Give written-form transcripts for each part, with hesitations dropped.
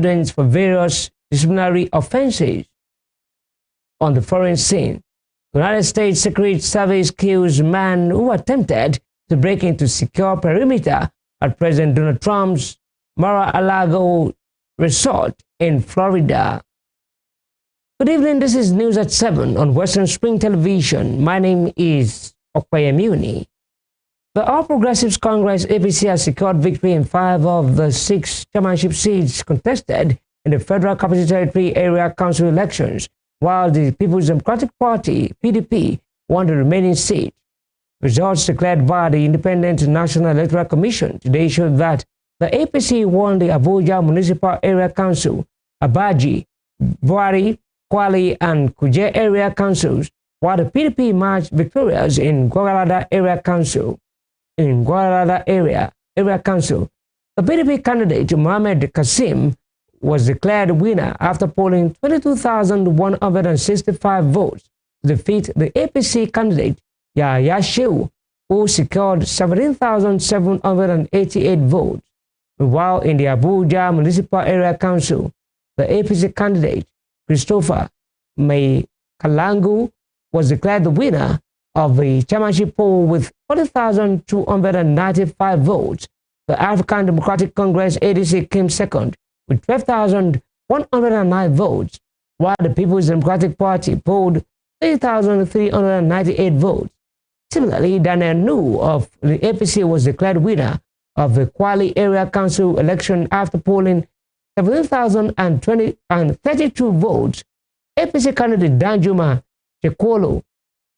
students for various disciplinary offenses on the foreign scene. The United States Secret Service kills man who attempted to break into secure perimeter at President Donald Trump's Mar-a-Lago resort in Florida. Good evening, this is News at 7 on Western Spring Television. My name is Okpayemuni. The All Progressives Congress APC has secured victory in 5 of the 6 chairmanship seats contested in the Federal Capital Territory Area Council elections, while the People's Democratic Party PDP won the remaining seat. Results declared by the Independent National Electoral Commission today showed that the APC won the Abuja Municipal Area Council, Abaji, Buari, Kwali, and Kuje Area Councils, while the PDP emerged victorious in Gwagwalada Area Council. In Gwagwalada Area Council, the PDP candidate Mohammed Kasim was declared winner after polling 22,165 votes to defeat the APC candidate Yahya Shehu, who secured 17,788 votes. While in the Abuja Municipal Area Council, the APC candidate Christopher May Kalangu was declared the winner of the chairmanship poll with 40,295 votes. The African Democratic Congress ADC came second with 12,109 votes, while the People's Democratic Party polled 3,398 votes. Similarly, Daniel Nuhu of the APC was declared winner of the Kwali Area Council election after polling 17,032 votes. APC candidate Danjuma Chekwolo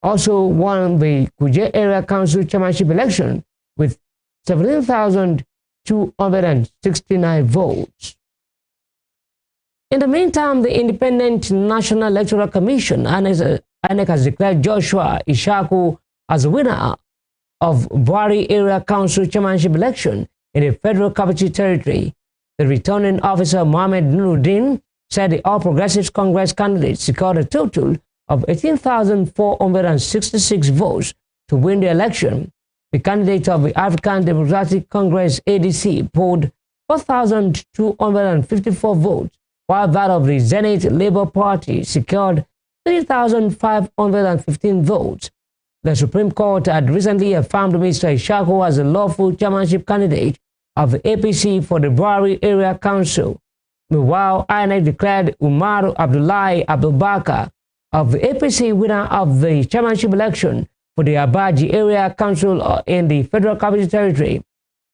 also won the Kuje Area Council chairmanship election with 17,269 votes. In the meantime, the Independent National Electoral Commission INEC has declared Joshua Ishaku as the winner of Buari Area Council chairmanship election in the Federal Capital Territory. The returning officer Mohammed Nuruddin said the All Progressives Congress candidate secured a total of 18,466 votes to win the election. The candidate of the African Democratic Congress ADC polled 4,254 votes, while that of the Zenith Labour Party secured 3,515 votes. The Supreme Court had recently affirmed Mr. Ishaku as the lawful chairmanship candidate of the APC for the Buari Area Council. Meanwhile, INEC declared Umar Abdullahi Abdulbakar of the APC winner of the chairmanship election for the Abaji Area Council in the Federal Capital Territory.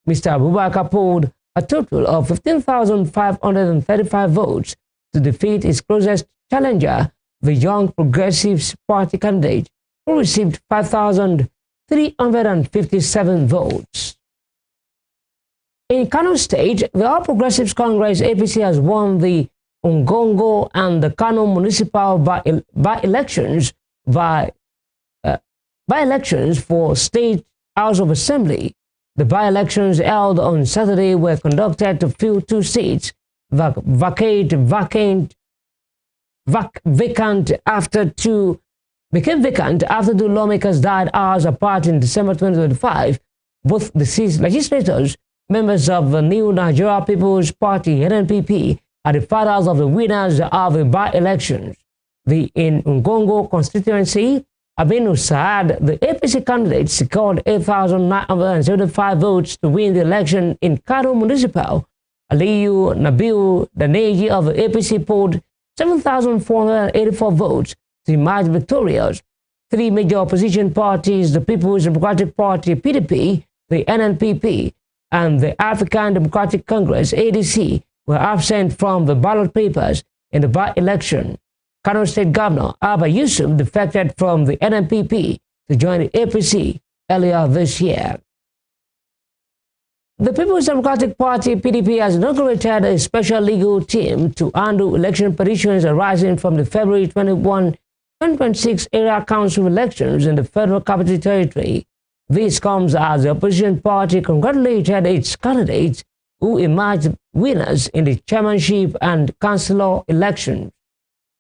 Mr. Abubakar polled a total of 15,535 votes to defeat his closest challenger, the Young Progressives Party candidate, who received 5,357 votes. In Kano State, the All Progressives Congress APC has won the Ungongo and the Kano municipal by-elections for State House of Assembly. The by-elections held on Saturday were conducted to fill 2 seats vacant after 2 lawmakers died hours apart in December 2025. Both deceased legislators, members of the New Nigeria People's Party (NNPP), are the fathers of the winners of the by-elections. In Ungongo constituency, Aminu Saad, the APC candidate, secured 8,975 votes to win the election. In Kano Municipal, Aliyu Nabil Daneji of the APC polled 7,484 votes to emerge victorious. 3 major opposition parties, the People's Democratic Party (PDP), the NNPP, and the African Democratic Congress (ADC), were absent from the ballot papers in the by-election. Kano State Governor Abba Yusuf defected from the NNPP to join the APC earlier this year. The People's Democratic Party (PDP) has inaugurated a special legal team to handle election petitions arising from the February 21, 2026 area council elections in the Federal Capital Territory. This comes as the opposition party congratulated its candidates who emerged winners in the chairmanship and councillor elections.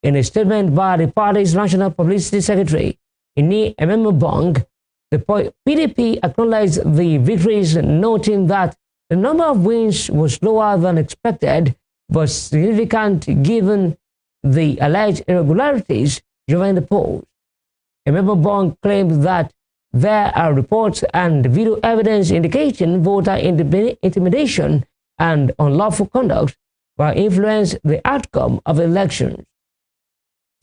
In a statement by the party's National Publicity Secretary, Ini Ememobong, the PDP acknowledged the victories, noting that the number of wins was lower than expected was significant given the alleged irregularities during the polls. A member Bong claimed that there are reports and video evidence indicating voter intimidation and unlawful conduct will influence the outcome of elections.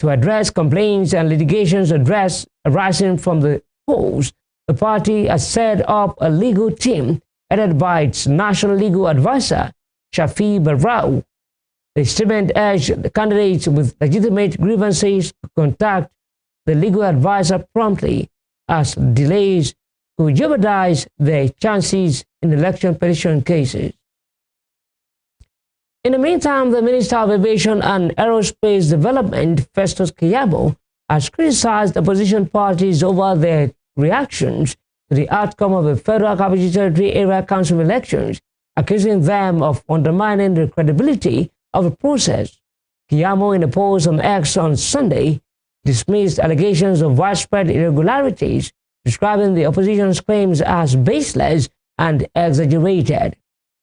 To address complaints and litigations arising from the polls, the party has set up a legal team headed by its national legal advisor, Shafi Barrau. The statement urged the candidates with legitimate grievances to contact the legal advisor promptly, as delays could jeopardize their chances in election petition cases. In the meantime, the Minister of Aviation and Aerospace Development, Festus Keyamo, has criticized opposition parties over their reactions to the outcome of the Federal Capital Territory Area Council elections, accusing them of undermining the credibility of the process. Keyamo, in a post on X on Sunday, dismissed allegations of widespread irregularities, describing the opposition's claims as baseless and exaggerated.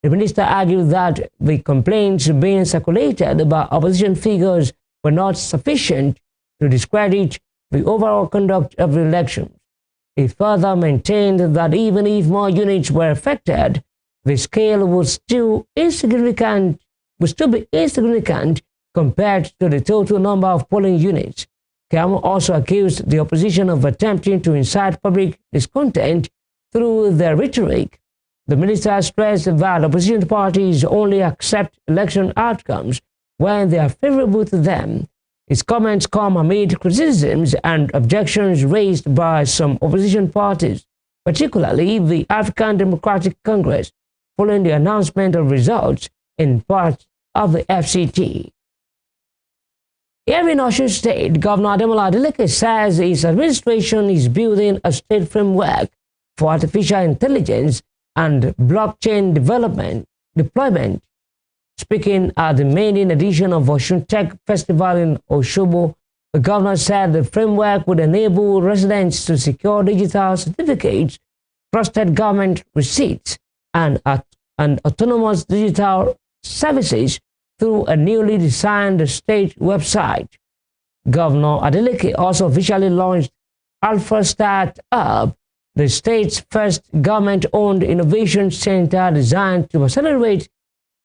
The minister argued that the complaints being circulated by opposition figures were not sufficient to discredit the overall conduct of the elections. He further maintained that even if more units were affected, the scale would still be insignificant compared to the total number of polling units. Keyamo also accused the opposition of attempting to incite public discontent through their rhetoric. The minister stressed that opposition parties only accept election outcomes when they are favorable to them. His comments come amid criticisms and objections raised by some opposition parties, particularly the African Democratic Congress, following the announcement of results in part of the FCT. Here in Osun State, Governor Ademola Adeleke says his administration is building a state framework for artificial intelligence and blockchain deployment. Speaking at the maiden edition of Osun Tech Festival in Osogbo, the governor said the framework would enable residents to secure digital certificates, trusted government receipts, and autonomous digital services through a newly designed state website. Governor Adeleke also officially launched Alpha Start Up, the state's first government-owned innovation center designed to accelerate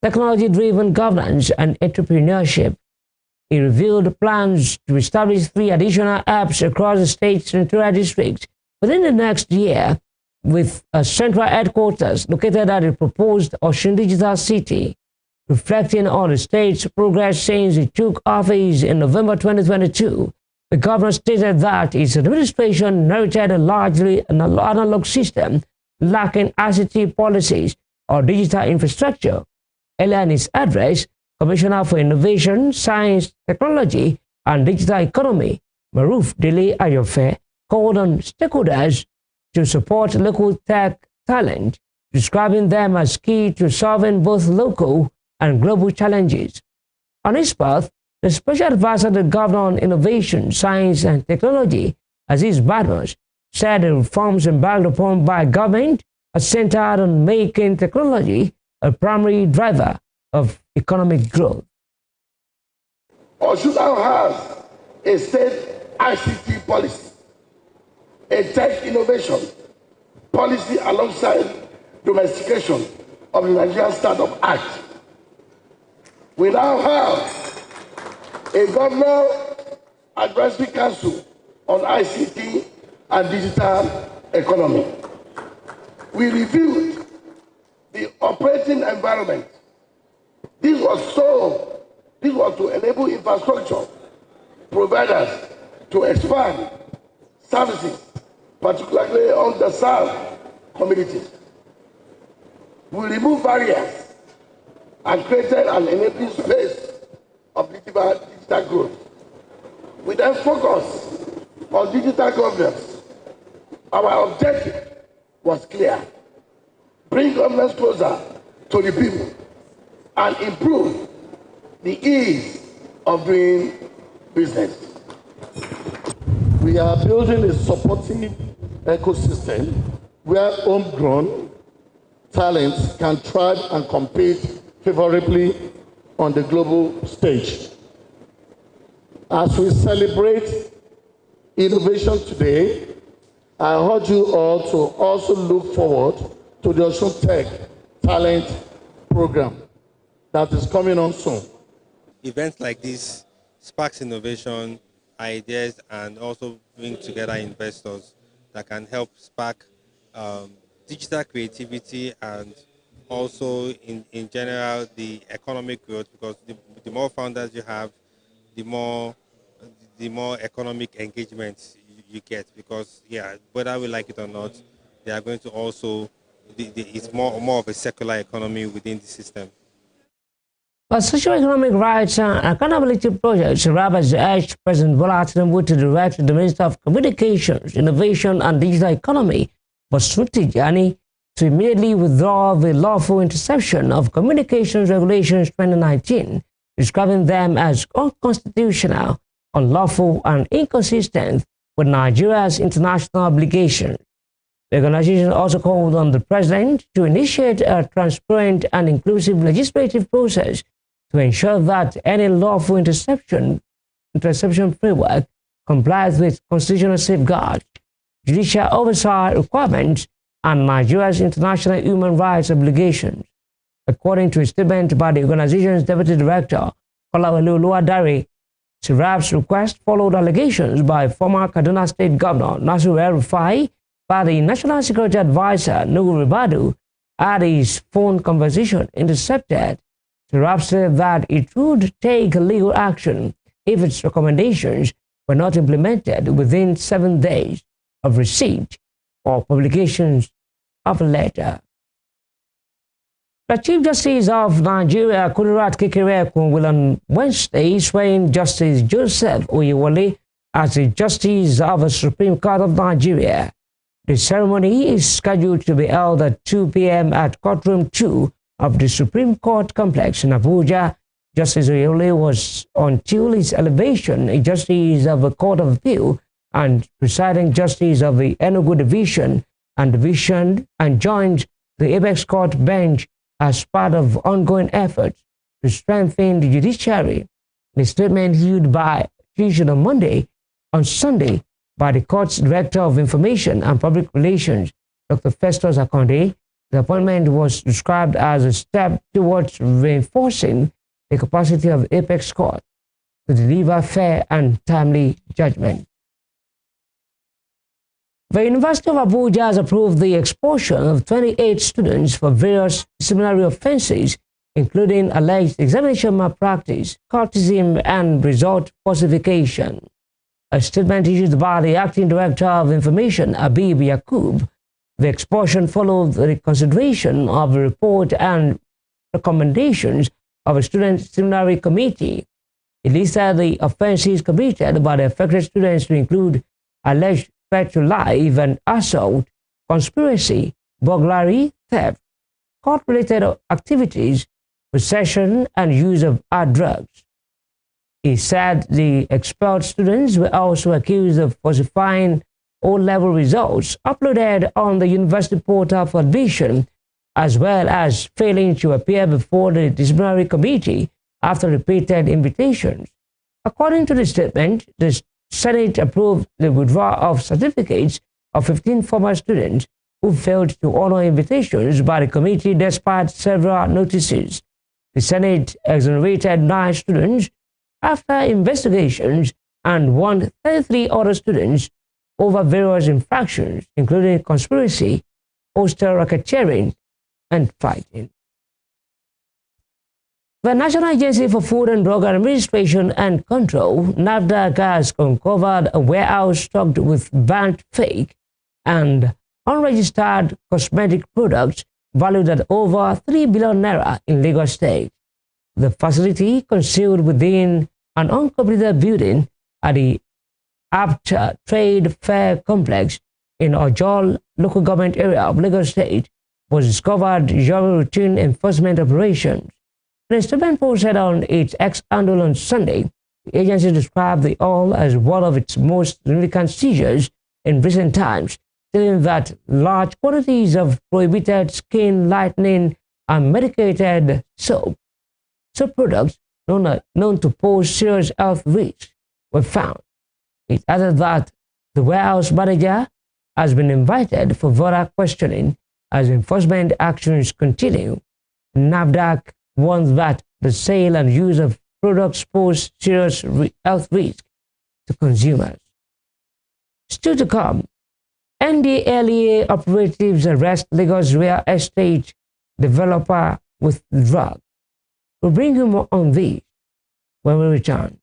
technology-driven governance and entrepreneurship. He revealed plans to establish 3 additional apps across the state's senatorial districts within the next year, with a central headquarters located at the proposed Osun Digital City. Reflecting on the state's progress since he took office in November 2022, the governor stated that his administration inherited a largely analog system lacking ICT policies or digital infrastructure. Earlier in his address, Commissioner for Innovation, Science, Technology, and Digital Economy, Maruf Dele Ayofe, called on stakeholders to support local tech talent, describing them as key to solving both local and global challenges. On his part, the Special Advisor to the Governor on Innovation, Science and Technology, Aziz Badmus, said the reforms embarked upon by government are centered on making technology a primary driver of economic growth. Osun now has a state ICT policy, a tech innovation policy alongside domestication of the Nigerian Startup Act. We now have a Governor Advisory Council on ICT and digital economy. We reviewed the operating environment. This was to enable infrastructure providers to expand services, particularly underserved communities. We removed barriers and created an enabling space of digital growth. We then focus on digital governance. Our objective was clear: bring governance closer to the people and improve the ease of doing business. We are building a supportive ecosystem where homegrown talents can thrive and compete favorably on the global stage. As we celebrate innovation today, I urge you all to also look forward to the Osun Tech Talent Program that is coming on soon. Events like this sparks innovation, ideas, and also bring together investors that can help spark digital creativity and also in general the economic growth, because the more founders you have, the more economic engagement you get, because yeah, whether we like it or not, they are going to also it's more of a circular economy within the system. But socio-economic rights and accountability projects, Rabas urged President Bola Tinubu to direct the Minister of Communications, Innovation and Digital Economy, Basuti Jani, to immediately withdraw the lawful interception of Communications Regulations 2019, describing them as unconstitutional, unlawful, and inconsistent with Nigeria's international obligations. The organization also called on the president to initiate a transparent and inclusive legislative process to ensure that any lawful interception framework complies with constitutional safeguards, judicial oversight requirements, and Nigeria's international human rights obligations. According to a statement by the organization's deputy director, Kolawole Oluwadare, Serap's request followed allegations by former Kaduna State Governor Nasiru El-Rufai by the National Security Advisor Nuhu Ribadu had his phone conversation intercepted. Serap said that it would take legal action if its recommendations were not implemented within 7 days of receipt or publications of a letter. The Chief Justice of Nigeria, Kudirat Kekereekun, will on Wednesday swear Justice Joseph Oyewole as the Justice of the Supreme Court of Nigeria. The ceremony is scheduled to be held at 2 p.m. at Courtroom 2 of the Supreme Court Complex in Abuja. Justice Oyewole was, until his elevation, a Justice of the Court of Appeal and presiding Justice of the Enugu Division and joined the Apex Court bench as part of ongoing efforts to strengthen the judiciary. The statement issued on Sunday by the court's Director of Information and Public Relations, Dr. Festus Akonde. The appointment was described as a step towards reinforcing the capacity of the Apex Court to deliver fair and timely judgment. The University of Abuja has approved the expulsion of 28 students for various disciplinary offenses, including alleged examination malpractice, cultism, and result falsification. A statement issued by the Acting Director of Information, Habib Yakub, the expulsion followed the consideration of the report and recommendations of a student disciplinary committee. It listed the offenses committed by the affected students to include alleged threat to life and assault, conspiracy, burglary, theft, court-related activities, possession and use of hard drugs. He said the expelled students were also accused of falsifying O-level results uploaded on the university portal for admission, as well as failing to appear before the disciplinary committee after repeated invitations. According to the statement, the Senate approved the withdrawal of certificates of 15 former students who failed to honor invitations by the committee despite several notices. The Senate exonerated 9 students after investigations and warned 33 other students over various infractions, including conspiracy, postal racketeering, and fighting. The National Agency for Food and Drug Administration and Control, NAFDAC, has uncovered a warehouse stocked with banned, fake, and unregistered cosmetic products valued at over 3 billion naira in Lagos State. The facility, concealed within an uncompleted building at the Apt Trade Fair Complex in Ojol local government area of Lagos State, was discovered during routine enforcement operations. In a statement posted on its X handle on Sunday, the agency described the all as one of its most significant seizures in recent times, stating that large quantities of prohibited skin lightening and medicated soap some products known to pose serious health risks were found. It added that the warehouse manager has been invited for further questioning as enforcement actions continue. NAFDAC warns that the sale and use of products pose serious health risks to consumers. Still to come, NDLEA operatives arrest Lagos real estate developer with drug. We'll bring you more on this when we return.